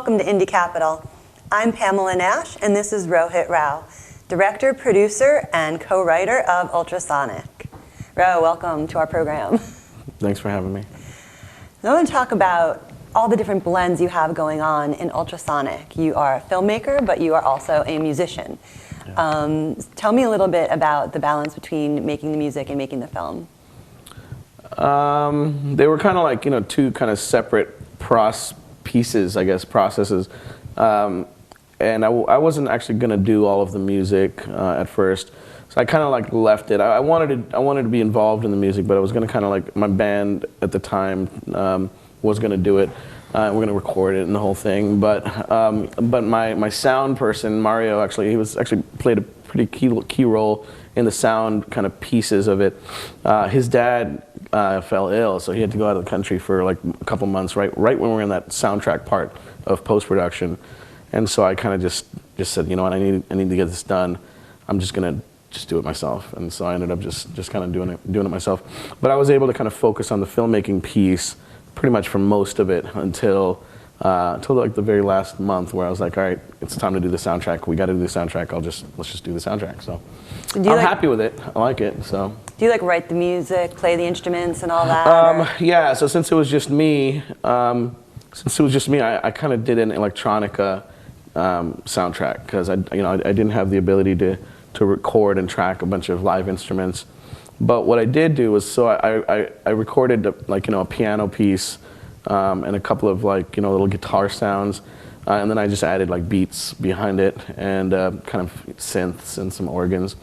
welcome to IndieCapitol. I'm Pamela Nash, and this is Rohit Rao, director, producer, and co-writer of Ultrasonic. Ro, welcome to our program. Thanks for having me. I want to talk about all the different blends you have going on in Ultrasonic. You are a filmmaker, but you are also a musician. Yeah. Tell me a little bit about the balance between making the music and making the film. They were kind of like, two kind of separate processes. And I wasn't actually going to do all of the music at first, so I kind of like left it. I wanted to be involved in the music, but I was going to kind of like, my band at the time was going to do it. We're going to record it and the whole thing. But my sound person, Mario, he played a pretty key role in the sound kind of pieces of it. His dad fell ill, so he had to go out of the country for like a couple months, right when we were in that soundtrack part of post-production. And so I kind of just said, you know what, I need to get this done. I'm just gonna do it myself. And so I ended up just kind of doing it myself. But I was able to kind of focus on the filmmaking piece pretty much for most of it until like the very last month, where I was like, all right, it's time to do the soundtrack. We got to do the soundtrack. Let's just do the soundtrack. So I'm happy with it. I like it. So do you like write the music, play the instruments, and all that? Yeah. So since it was just me, I kind of did an electronica soundtrack, because I didn't have the ability to record and track a bunch of live instruments. But what I did do was, I recorded a piano piece and a couple of little guitar sounds, and then I just added like beats behind it and kind of synths and some organs.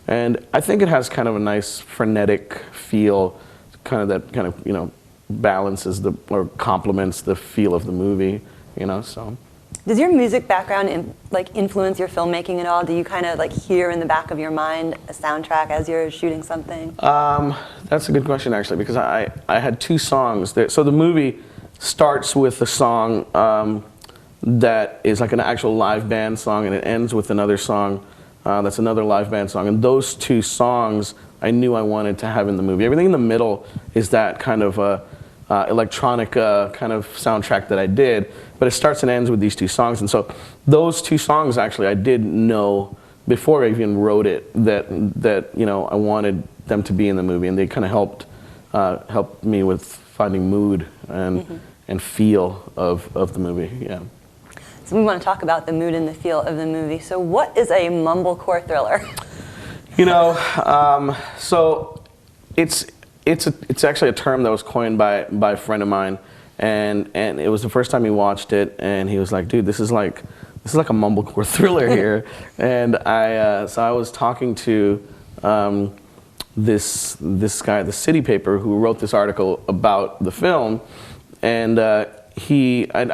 And I think it has kind of a nice frenetic feel, that balances or complements the feel of the movie, so. Does your music background influence your filmmaking at all? Do you kind of hear in the back of your mind a soundtrack as you're shooting something? That's a good question, actually, because I had two songs there. So the movie starts with a song that is like an actual live band song, and it ends with another song that's another live band song. And those two songs I knew I wanted to have in the movie. Everything in the middle is that kind of electronica kind of soundtrack that I did, but it starts and ends with these two songs. And so those two songs, actually, I did know before I even wrote it that I wanted them to be in the movie, and they kind of helped me with finding mood and feel of the movie. Yeah. So we want to talk about the mood and the feel of the movie. So what is a mumblecore thriller? So it's actually a term that was coined by a friend of mine, and it was the first time he watched it, and he was like, dude, this is like a mumblecore thriller here. And I was talking to this guy at the City Paper who wrote this article about the film, and I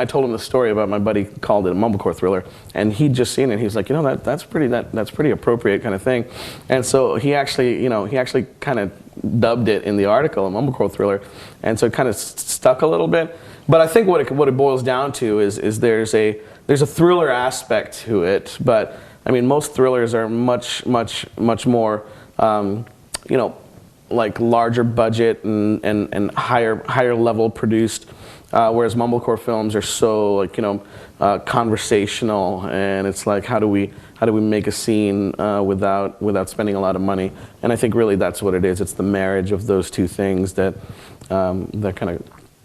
told him the story about my buddy called it a mumblecore thriller, and he'd just seen it. He was like, that's pretty appropriate kind of thing. And so he actually kind of dubbed it in the article a mumblecore thriller, and so it kind of stuck a little bit. But I think what it boils down to is there's a thriller aspect to it, but I mean, most thrillers are much more like larger budget and higher level produced. Whereas mumblecore films are so conversational, and it's like, how do we make a scene without spending a lot of money? And I think really that's what it is. It's the marriage of those two things that kind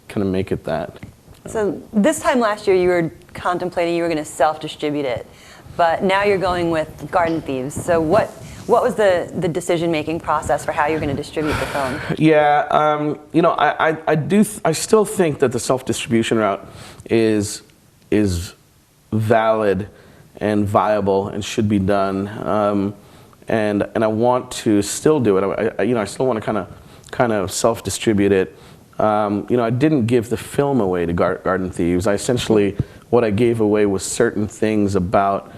of make it that. So this time last year you were contemplating you were going to self-distribute it, but now you're going with Garden Thieves. So what was the decision-making process for how you're going to distribute the film? Yeah, I still think that the self-distribution route is valid and viable and should be done, and I want to still do it. I still want to kind of self-distribute it. I didn't give the film away to Garden Thieves. What I gave away was certain things about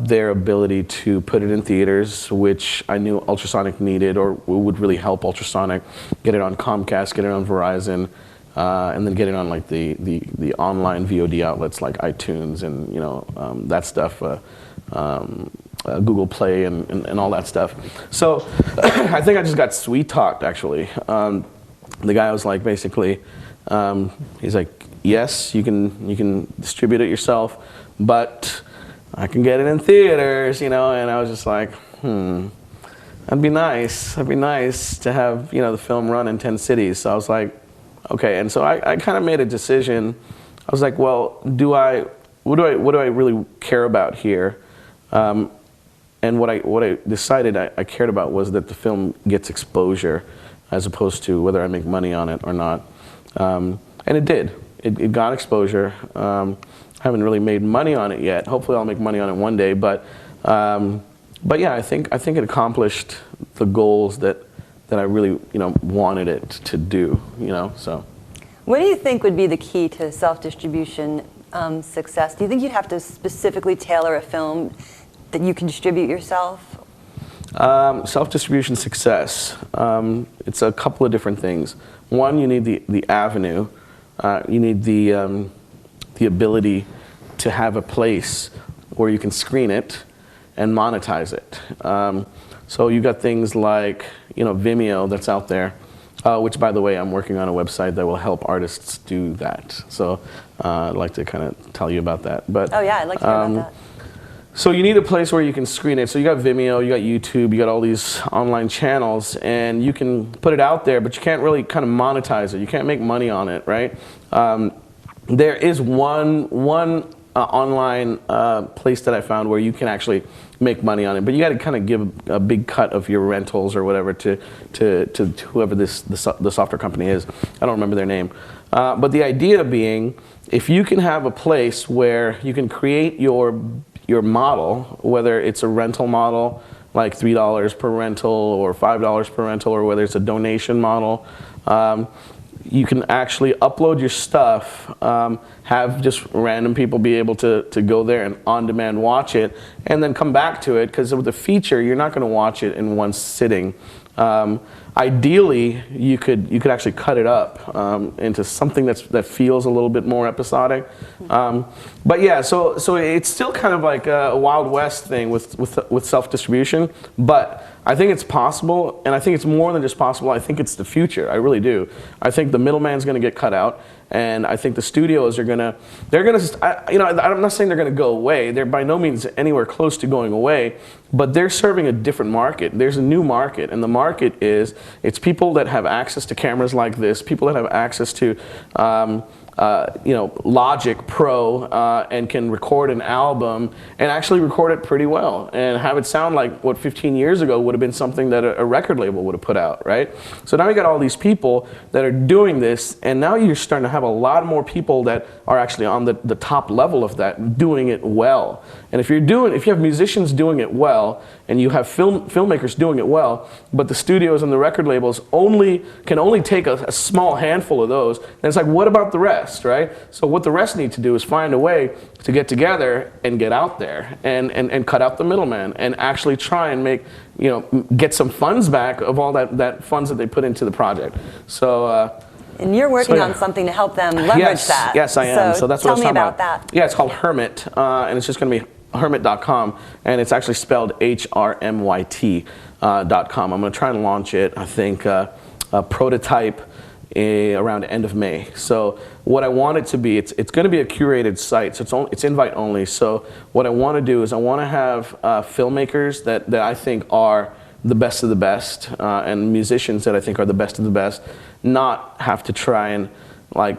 their ability to put it in theaters, which I knew Ultrasonic needed, or would really help Ultrasonic get it on Comcast, get it on Verizon, and then get it on the online VOD outlets like iTunes and that stuff, Google Play and all that stuff. So I think I just got sweet talked, actually. The guy was like, basically, he's like, yes, you can distribute it yourself, but I can get it in theaters, you know. And I was just like, that'd be nice. That'd be nice to have, you know, the film run in 10 cities. So I was like, okay. And so I kind of made a decision. I was like, well, what do I really care about here? And what I decided I cared about was that the film gets exposure, as opposed to whether I make money on it or not. And it did. It got exposure. I haven't really made money on it yet. Hopefully I'll make money on it one day. But yeah, I think it accomplished the goals that I really, you know, wanted it to do, you know. So what do you think would be the key to self-distribution success? Do you think you'd have to specifically tailor a film that you can distribute yourself? Self-distribution success. It's a couple of different things. One, you need the avenue. You need the ability to have a place where you can screen it and monetize it. So you got things like, you know, Vimeo that's out there, which, by the way, I'm working on a website that will help artists do that. So I'd like to kind of tell you about that. But oh yeah, I'd like to hear about that. so you need a place where you can screen it. So you got Vimeo, you got YouTube, you got all these online channels, and you can put it out there, but you can't really kind of monetize it. You can't make money on it, right? There is one online place that I found where you can actually make money on it, but you got to kind of give a big cut of your rentals or whatever to whoever the software company is. I don't remember their name. But the idea being, if you can have a place where you can create your model, whether it's a rental model, like $3 per rental or $5 per rental, or whether it's a donation model, you can actually upload your stuff, have just random people be able to go there and on-demand watch it, and then come back to it, because with the feature, you're not going to watch it in one sitting. Ideally, you could actually cut it up into something that feels a little bit more episodic. But yeah, so it's still kind of like a Wild West thing with self-distribution, but I think it's possible, and I think it's more than just possible. I think it's the future. I really do. I think the middleman's going to get cut out, and I think the studios are you know, I'm not saying they're going to go away. They're by no means anywhere close to going away, but they're serving a different market. There's a new market, and the market it's people that have access to cameras like this, people that have access to you know, Logic Pro, and can record an album and actually record it pretty well and have it sound like what 15 years ago would have been something that a record label would have put out, right? So now you got all these people that are doing this, and now you're starting to have a lot more people that are actually on the top level of that, doing it well. And if you have musicians doing it well, and you have filmmakers doing it well, but the studios and the record labels can only take a small handful of those, then it's like, what about the rest, right? So what the rest need to do is find a way to get together and get out there and cut out the middleman and actually try and make, you know, get some funds back of all that funds that they put into the project. So. And you're working on something to help them leverage that. Yes, I am. So that's what I was talking about. Tell me about that. Yeah, it's called Hermit, and it's just going to be hermit.com, and it's actually spelled HRMYT.com. I'm going to try and launch it, I think, a prototype around the end of May. So what I want it to be, it's going to be a curated site, so it's invite only. So what I want to do is I want to have filmmakers that I think are the best of the best, and musicians that I think are the best of the best, not have to try and, like,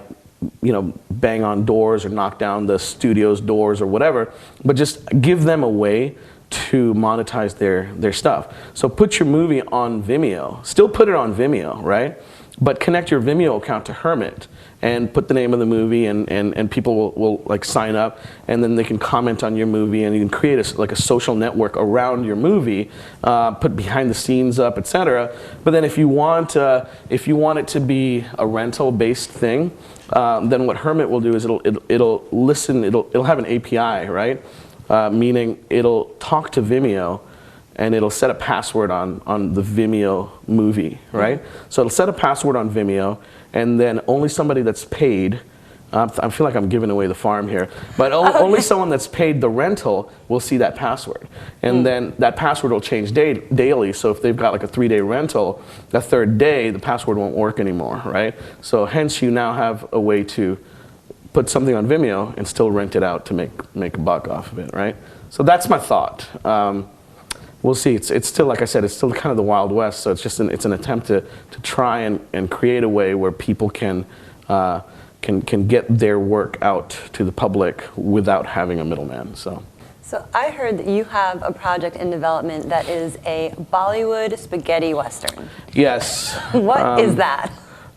you know, bang on doors or knock down the studio's doors or whatever, but just give them a way to monetize their stuff. So put your movie on Vimeo, still put it on Vimeo, right? But connect your Vimeo account to Hermit and put the name of the movie, and people will like sign up, and then they can comment on your movie, and you can create a social network around your movie, put behind the scenes up, etc. But then if you want it to be a rental based thing, then what Hermit will do is it'll listen, it'll have an API, right? Meaning it'll talk to Vimeo, and it'll set a password on the Vimeo movie, right? So it'll set a password on Vimeo, and then only somebody that's paid, I feel like I'm giving away the farm here, but only someone that's paid the rental will see that password. And then that password will change daily, so if they've got like a 3-day rental, the third day, the password won't work anymore, right? So hence you now have a way to put something on Vimeo and still rent it out to make a buck off of it, right? So that's my thought. We'll see. It's still, like I said, it's still kind of the Wild West. So it's just it's an attempt to try and create a way where people can get their work out to the public without having a middleman. So I heard that you have a project in development that is a Bollywood spaghetti western. Yes. What is that?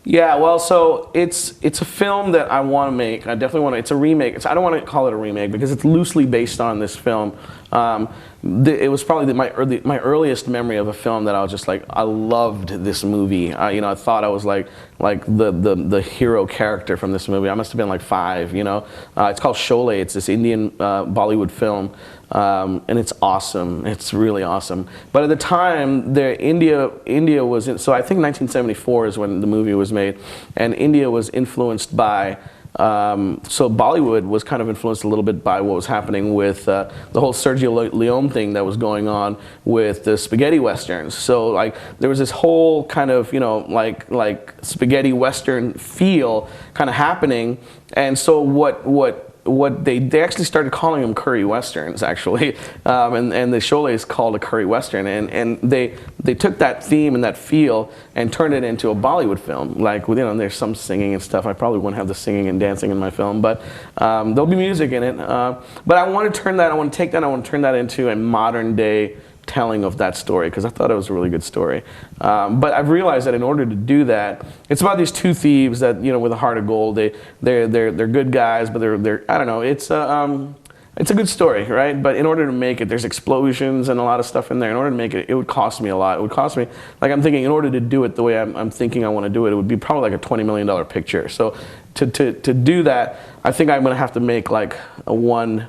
Yeah, well, so it's a film that I want to make. I definitely want to. It's a remake. I don't want to call it a remake because it's loosely based on this film. It was probably my earliest memory of a film that I was just like, I loved this movie. I thought I was like the hero character from this movie. I must have been like 5. It's called Sholay. It's this Indian Bollywood film. And it's awesome. It's really awesome. But at the time, India was in, so I think 1974 is when the movie was made, and India was influenced by. So Bollywood was kind of influenced a little bit by what was happening with the whole Sergio Leone thing that was going on with the spaghetti westerns. So like there was this whole kind of like spaghetti western feel kind of happening, and so what they actually started calling them curry westerns actually, and the Sholay is called a curry western, and they took that theme and that feel and turned it into a Bollywood film. Like there's some singing and stuff. I probably wouldn't have the singing and dancing in my film, but there'll be music in it. But I want to turn that. I want to take that. I want to turn that into a modern day telling of that story because I thought it was a really good story. But I've realized that in order to do that, it's about these 2 thieves that with a heart of gold. They're good guys, but they're I don't know. It's a good story, right? But in order to make it, there's explosions and a lot of stuff in there. In order to make it, it would cost me a lot. It would cost me, like I'm thinking, in order to do it the way I'm thinking I want to do it, it would be probably like a $20 million picture. So to do that, I think I'm going to have to make like a one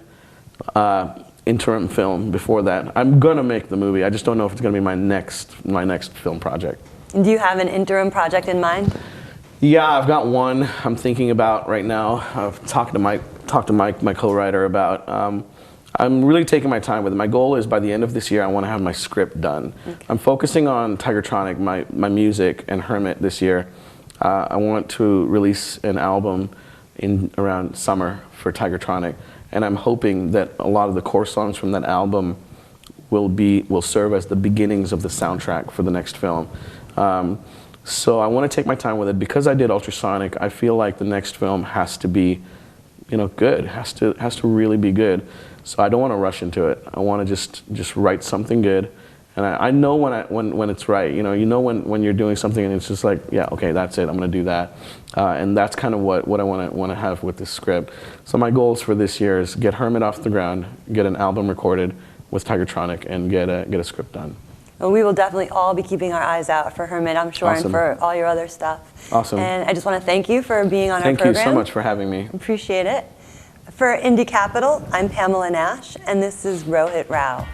interim film before that. I'm gonna make the movie. I just don't know if it's gonna be my next film project. Do you have an interim project in mind? Yeah, I've got one I'm thinking about right now. I've talked to Mike, my co-writer, about. I'm really taking my time with it. My goal is by the end of this year, I want to have my script done. Okay. I'm focusing on Tigertronic, my music, and Hermit this year. I want to release an album in around summer for Tigertronic. And I'm hoping that a lot of the core songs from that album will serve as the beginnings of the soundtrack for the next film. So I want to take my time with it because I did Ultrasonic. I feel like the next film has to be, good. Has to really be good. So I don't want to rush into it. I want to just write something good. And I know when it's right. You know when you're doing something and it's just like, yeah, okay, that's it. I'm going to do that. And that's kind of what I want to have with this script. So my goals for this year is get Hermit off the ground, get an album recorded with Tigertronic, and get a script done. Well, we will definitely all be keeping our eyes out for Hermit, I'm sure, Awesome. And for all your other stuff. Awesome. And I just want to thank you for being on our program. Thank you so much for having me. Appreciate it. For IndieCapitol, I'm Pamela Nash, and this is Rohit Rao.